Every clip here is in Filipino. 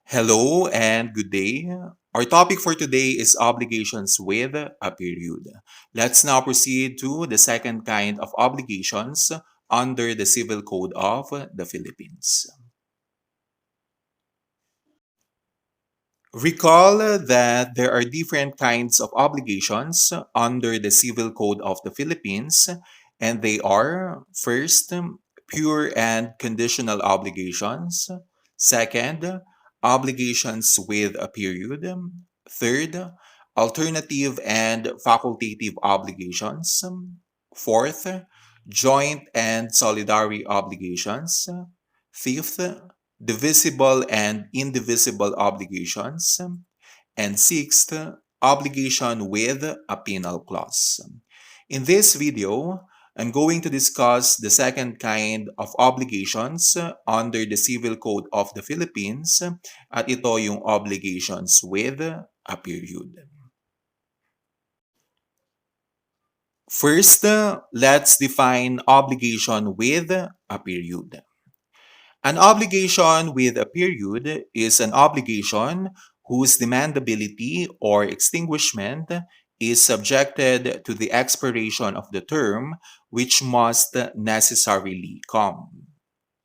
Hello and good day. Our topic for today is obligations with a period. Let's now proceed to the second kind of obligations under the Civil Code of the Philippines. Recall that there are different kinds of obligations under the Civil Code of the Philippines, and they are first, pure and conditional obligations, second, obligations with a period, third, alternative and facultative obligations, fourth, joint and solidary obligations, fifth, divisible and indivisible obligations, and sixth, obligation with a penal clause. In this video, I'm going to discuss the second kind of obligations under the Civil Code of the Philippines at ito yung obligations with a period. First, let's define obligation with a period. An obligation with a period is an obligation whose demandability or extinguishment is subjected to the expiration of the term which must necessarily come.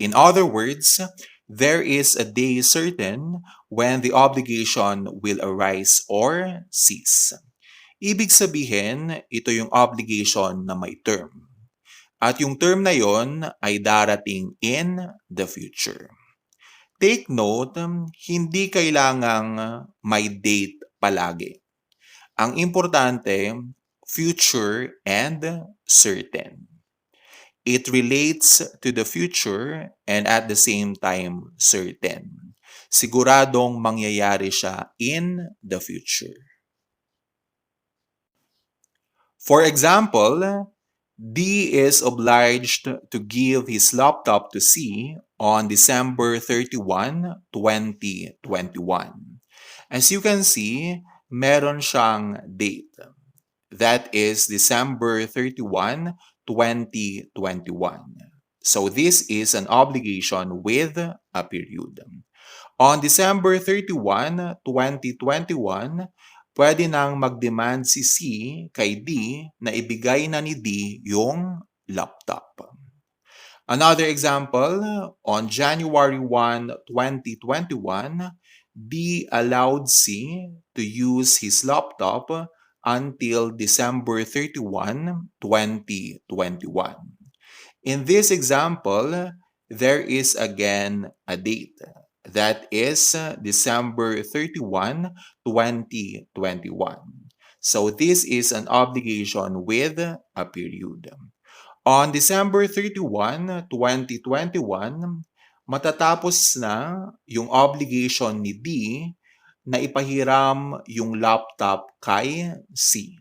In other words, there is a day certain when the obligation will arise or cease. Ibig sabihin, ito yung obligation na may term. At yung term na yon ay darating in the future. Take note, hindi kailangang may date palagi. Ang importante, future and certain. It relates to the future and at the same time certain. Siguradong mangyayari siya in the future. For example, D is obliged to give his laptop to C on December 31, 2021. As you can see, meron siyang date. That is December 31, 2021. So this is an obligation with a period. On December 31, 2021, pwede nang mag-demand si C kay D na ibigay na ni D yung laptop. Another example, on January 1, 2021, D allowed C to use his laptop until December 31, 2021. In this example, there is again a date. That is December 31, 2021. So this is an obligation with a period. On December 31, 2021, matatapos na yung obligation ni D na ipahiram yung laptop kay C.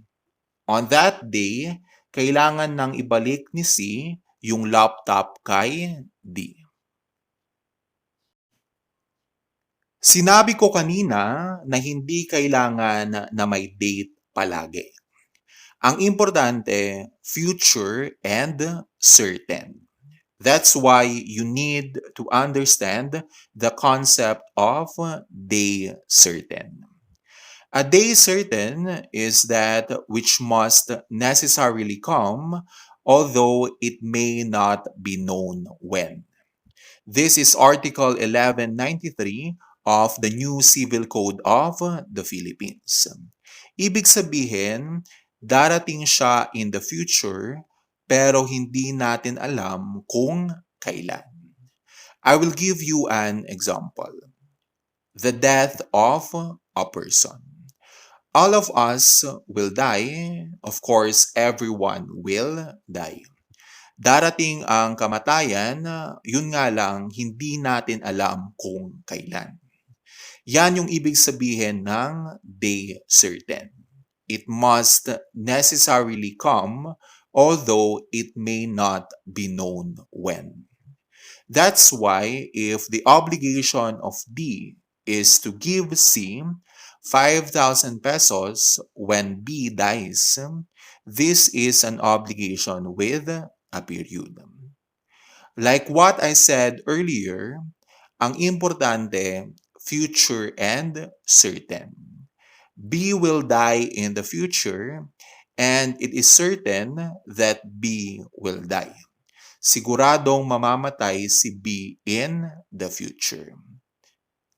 On that day, kailangan nang ibalik ni C yung laptop kay D. Sinabi ko kanina na hindi kailangan na may date palagi. Ang importante, future and certain. That's why you need to understand the concept of day certain. A day certain is that which must necessarily come, although it may not be known when. This is Article 1193 of the new Civil Code of the Philippines. Ibig sabihin, darating siya in the future pero hindi natin alam kung kailan. I will give you an example. The death of a person. All of us will die. Of course, everyone will die. Darating ang kamatayan, yun nga lang, hindi natin alam kung kailan. Yan yung ibig sabihin ng day certain. It must necessarily come, although it may not be known when. That's why if the obligation of D is to give C 5,000 pesos when B dies, this is an obligation with a period. Like what I said earlier, ang importante, future, and certain. B will die in the future, and it is certain that B will die. Siguradong mamamatay si B in the future.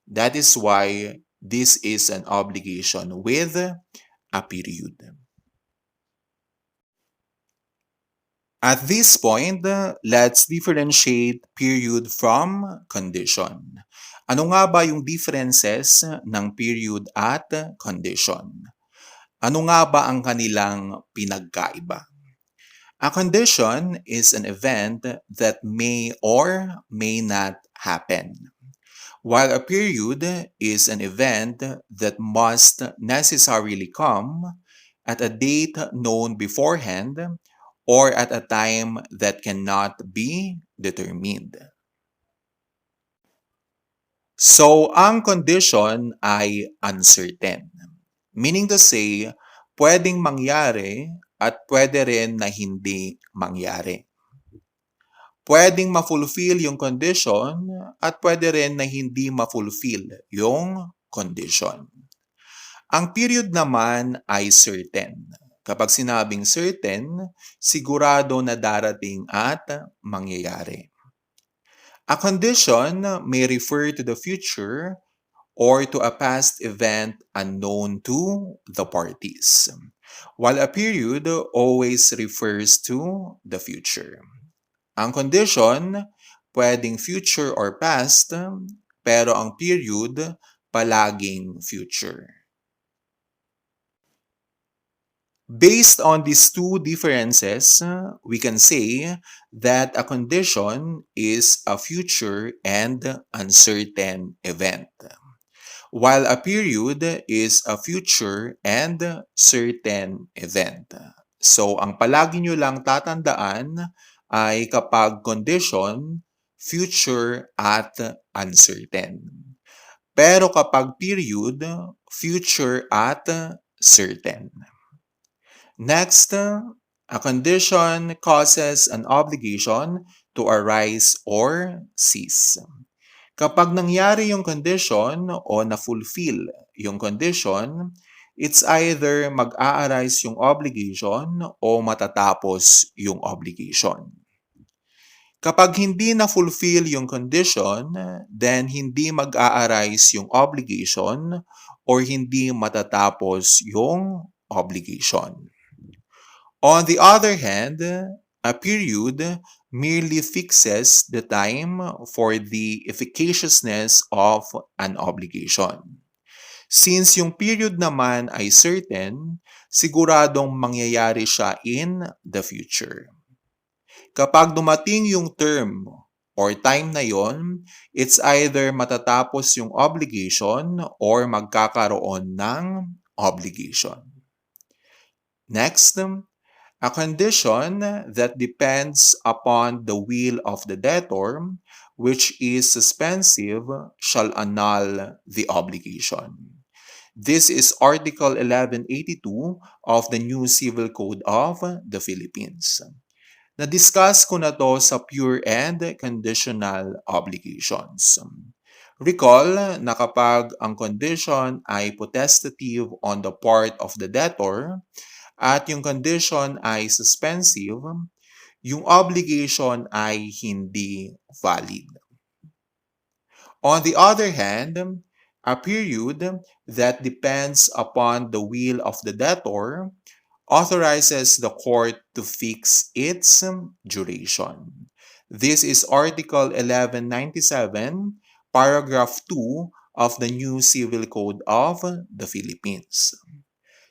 That is why this is an obligation with a period. At this point, let's differentiate period from condition. Ano nga ba yung differences ng period at condition? Ano nga ba ang kanilang pinagkaiba? A condition is an event that may or may not happen, while a period is an event that must necessarily come at a date known beforehand or at a time that cannot be determined. So, ang condition ay uncertain. Meaning to say, pwedeng mangyari at pwede rin na hindi mangyari. Pwedeng ma-fulfill yung condition at pwede rin na hindi ma-fulfill yung condition. Ang period naman ay certain. Kapag sinabing certain, sigurado na darating at mangyayari. A condition may refer to the future or to a past event unknown to the parties, while a period always refers to the future. Ang condition, pwedeng future or past, pero ang period, palaging future. Based on these two differences, we can say that a condition is a future and uncertain event, while a period is a future and certain event. So, ang palagi nyo lang tatandaan ay kapag condition, future at uncertain. Pero kapag period, future at certain. Next, a condition causes an obligation to arise or cease. Kapag nangyari yung condition o na-fulfill yung condition, it's either mag-a-arise yung obligation o matatapos yung obligation. Kapag hindi na-fulfill yung condition, then hindi mag-a-arise yung obligation or hindi matatapos yung obligation. On the other hand, a period merely fixes the time for the efficaciousness of an obligation. Since yung period naman ay certain, siguradong mangyayari siya in the future. Kapag dumating yung term or time na yon, it's either matatapos yung obligation or magkakaroon ng obligation. Next, a condition that depends upon the will of the debtor, which is suspensive, shall annul the obligation. This is Article 1182 of the New Civil Code of the Philippines. Na-discuss ko na to sa pure and conditional obligations. Recall na kapag ang condition ay potestative on the part of the debtor, at yung condition ay suspensive, yung obligation ay hindi valid. On the other hand, a period that depends upon the will of the debtor authorizes the court to fix its duration. This is Article 1197, Paragraph 2 of the New Civil Code of the Philippines.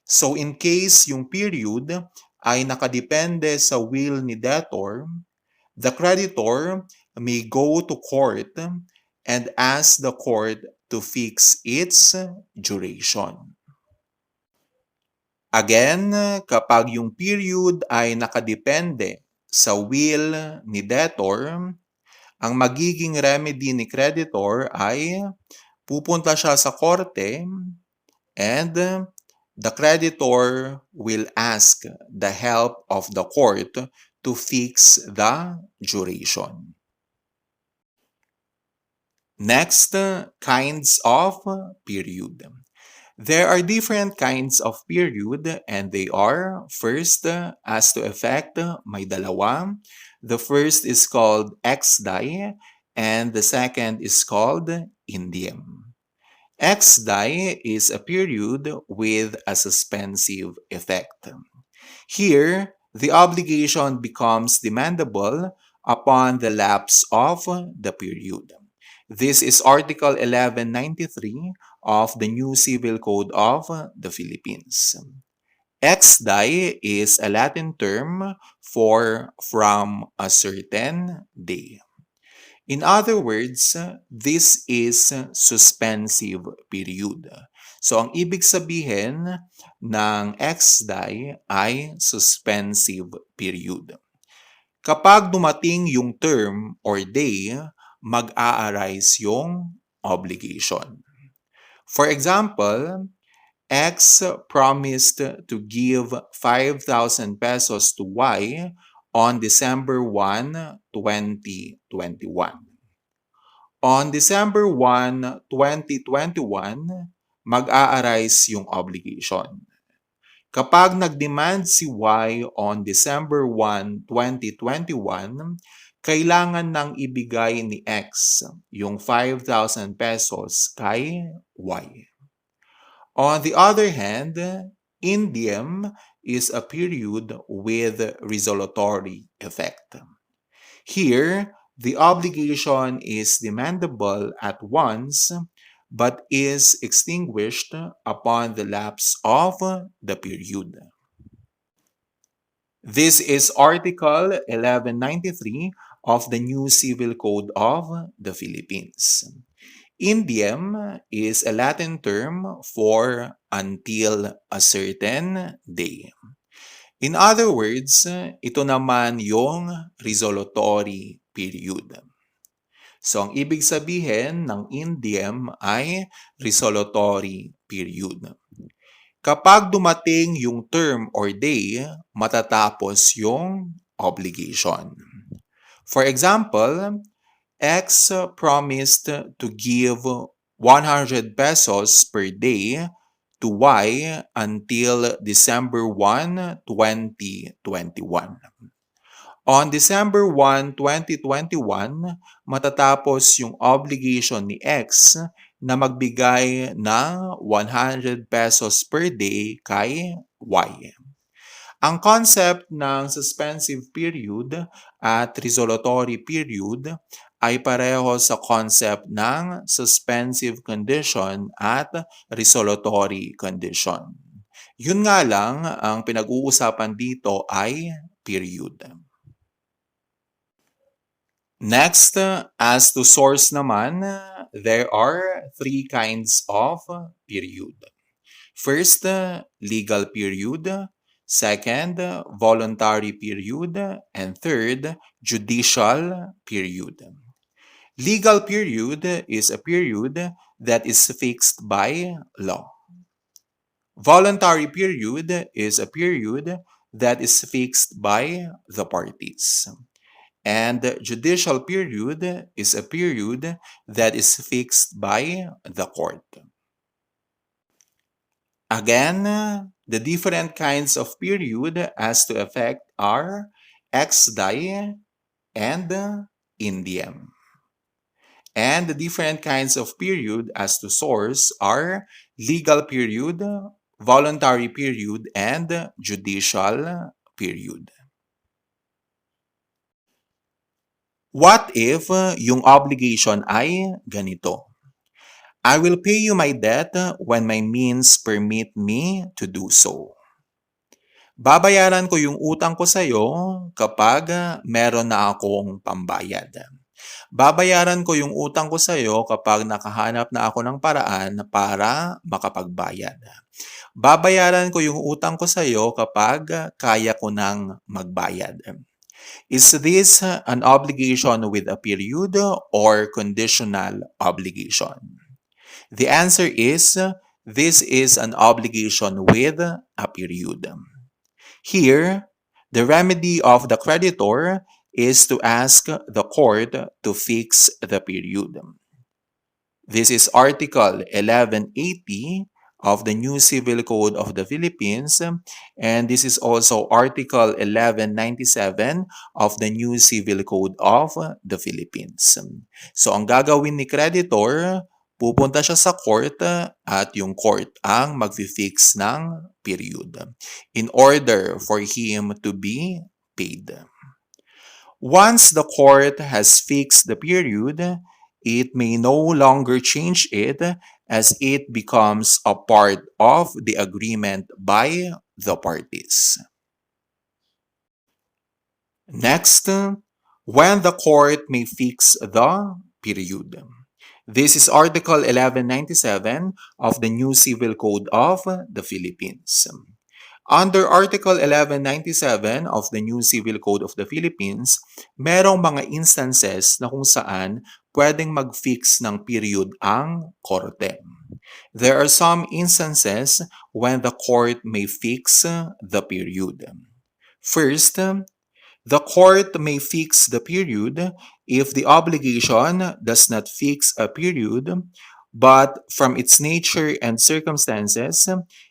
So in case yung period ay nakadepende sa will ni debtor, the creditor may go to court and ask the court to fix its duration. Again, kapag yung period ay nakadepende sa will ni debtor, ang magiging remedy ni creditor ay pupunta siya sa korte and the creditor will ask the help of the court to fix the duration. Next, kinds of period. There are different kinds of period and they are, first, as to effect, may dalawa. The first is called X-die and the second is called indium. X-die is a period with a suspensive effect. Here, the obligation becomes demandable upon the lapse of the period. This is Article 1193 of the new Civil Code of the Philippines. Ex-die is a Latin term for from a certain day. In other words, this is suspensive period. So ang ibig sabihin ng ex-die ay suspensive period. Kapag dumating yung term or day, mag-a-arise yung obligation. For example, X promised to give 5,000 pesos to Y on December 1, 2021. On December 1, 2021, mag-a-arise yung obligation. Kapag nag-demand si Y on December 1, 2021, kailangan nang ibigay ni X yung 5,000 pesos kay Y. On the other hand, indium is a period with resolutory effect. Here, the obligation is demandable at once but is extinguished upon the lapse of the period. This is Article 1193 of the new Civil Code of the Philippines. Indium is a Latin term for until a certain day. In other words, ito naman yung resolutory period. So, ang ibig sabihin ng indium ay resolutory period. Kapag dumating yung term or day, matatapos yung obligation. For example, X promised to give 100 pesos per day to Y until December 1, 2021. On December 1, 2021, matatapos yung obligation ni X na magbigay ng 100 pesos per day kay Y. Ang concept ng suspensive period at resolutory period ay pareho sa concept ng suspensive condition at resolutory condition. Yun nga lang, ang pinag-uusapan dito ay period. Next, as to source naman, there are three kinds of period. First, legal period. Second, voluntary period. And third, judicial period. Legal period is a period that is fixed by law. Voluntary period is a period that is fixed by the parties. And judicial period is a period that is fixed by the court. Again, the different kinds of period as to effect are ex-die and indium. And the different kinds of period as to source are legal period, voluntary period, and judicial period. What if yung obligation ay ganito? I will pay you my debt when my means permit me to do so. Babayaran ko yung utang ko sa iyo kapag meron na akong pambayad. Babayaran ko yung utang ko sa iyo kapag nakahanap na ako ng paraan para makapagbayad. Babayaran ko yung utang ko sa iyo kapag kaya ko nang magbayad. Is this an obligation with a period or conditional obligation? The answer is, this is an obligation with a period. Here, the remedy of the creditor is to ask the court to fix the period. This is Article 1180 of the new Civil Code of the Philippines, and this is also Article 1197 of the new Civil Code of the Philippines. So ang gagawin ni creditor, pupunta siya sa court at yung court ang mag-fix ng period in order for him to be paid. Once the court has fixed the period, it may no longer change it as it becomes a part of the agreement by the parties. Next, when the court may fix the period. This is Article 1197 of the new Civil Code of the Philippines. Under Article 1197 of the new Civil Code of the Philippines, merong mga instances na kung saan pwedeng mag-fix ng period ang korte. There are some instances when the court may fix the period. First, the court may fix the period if the obligation does not fix a period, but from its nature and circumstances,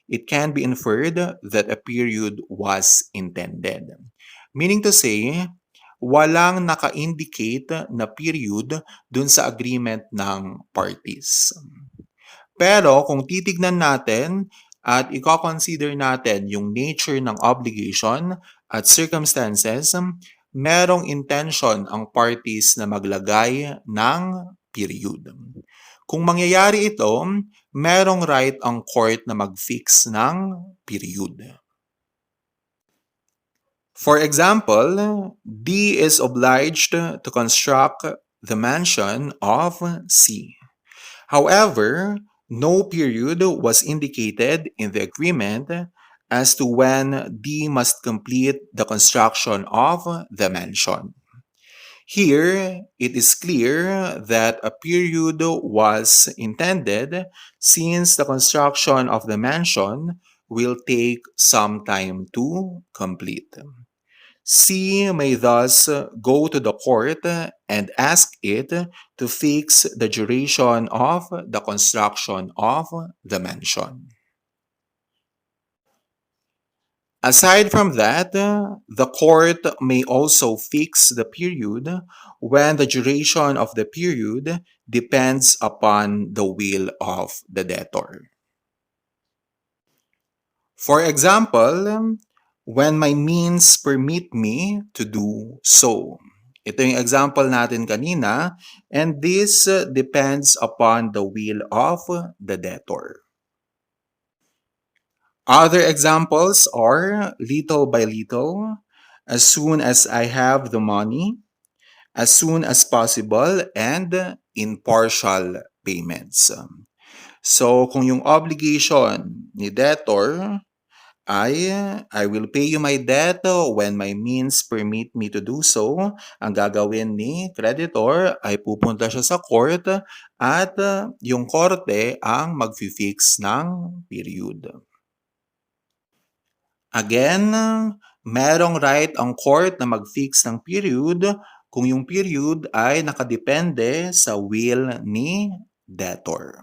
it can be inferred that a period was intended. Meaning to say, walang naka-indicate na period dun sa agreement ng parties. Pero kung titignan natin at i-consider natin yung nature ng obligation at circumstances, merong intention ang parties na maglagay ng period. Kung mangyayari ito, merong right ang court na mag-fix ng period. For example, D is obliged to construct the mansion of C. However, no period was indicated in the agreement as to when D must complete the construction of the mansion. Here, it is clear that a period was intended since the construction of the mansion will take some time to complete. C may thus go to the court and ask it to fix the duration of the construction of the mansion. Aside from that, the court may also fix the period when the duration of the period depends upon the will of the debtor. For example, when my means permit me to do so. Ito yung example natin kanina, and this depends upon the will of the debtor. Other examples are little by little, as soon as I have the money, as soon as possible, and in partial payments. So, kung yung obligation ni debtor ay I will pay you my debt when my means permit me to do so, ang gagawin ni creditor ay pupunta siya sa court at yung korte ang mag-fix ng period. Again, merong right ang court na mag-fix ng period kung yung period ay nakadepende sa will ni debtor.